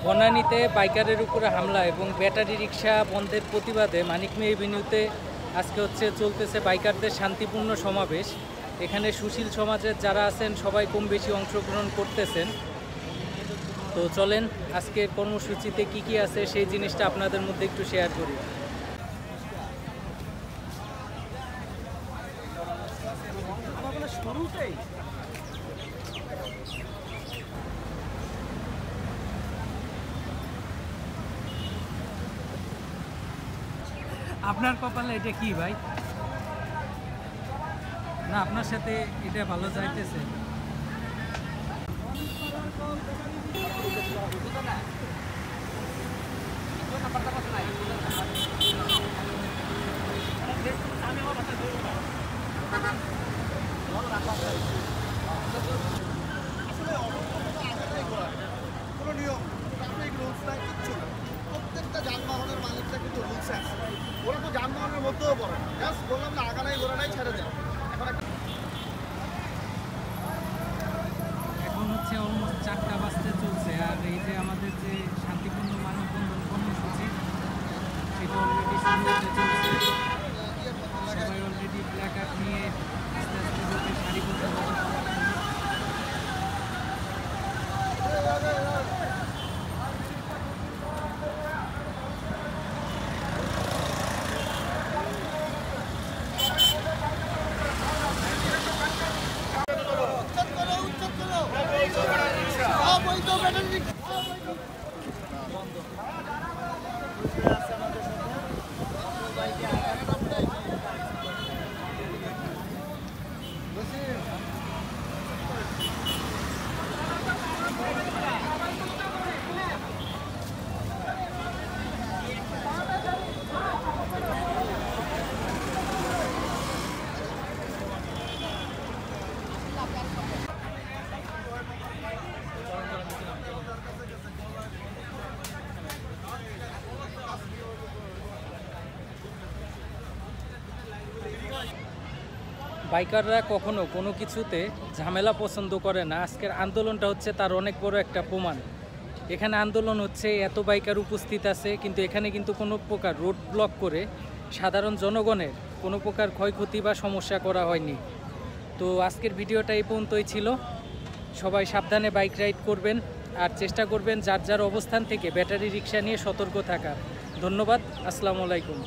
বনানীতে বাইকারের উপরে হামলা এবং ব্যাটারি রিক্সা বন্ধের প্রতিবাদে মানিক মিয়া এভিনিউতে আজকে চলতেছে বাইকারদের শান্তিপূর্ণ সমাবেশ। এখানে সুশীল সমাজের যারা আছেন সবাই কম বেশি অংশগ্রহণ করতেছেন। তো চলেন আজকের কর্মসূচিতে কি আছে সেই জিনিসটা আপনাদের মধ্যে একটু শেয়ার করি। আপনার কপালে এটা কি ভাই? না আপনার সাথে এটা ভালো যাইতেছে। প্রত্যেকটা যানবাহনের মালিকটা কিন্তু রুলস আছে, ওরা তো যানবাহনের মধ্যেও পড়ে না, জাস্ট বললাম না আগানাই গোড়ানাই ছেড়ে দেয়। এখন অলমোস্ট 4টা বাজতে চলছে, আর এই যে আমাদের যে শান্তিপূর্ণ মানববন্ধন কর্মসূচি সেটা অলরেডি শুরু হতে চলছে। সবাই অলরেডি প্ল্যাকার্ড নিয়ে আস্তে আস্তে রোডে সারিবদ্ধ বাইকাররা কখনো কোনো কিছুতে ঝামেলা পছন্দ করে না। আজকের আন্দোলনটা তার অনেক বড় একটা প্রমাণ। এখানে আন্দোলন এত বাইকার উপস্থিত আছে, কিন্তু এখানে কিন্তু কোনো প্রকার রোড ব্লক করে সাধারণ জনগণের কোনো প্রকার ক্ষয়ক্ষতি বা সমস্যা করা হয়নি। তো আজকের ভিডিওটা এই পর্যন্তই ছিল। সবাই সাবধানে বাইক রাইড করবেন আর চেষ্টা করবেন যার যার অবস্থান থেকে ব্যাটারি রিক্সা নিয়ে সতর্ক থাকার। ধন্যবাদ। আসসালামু আলাইকুম।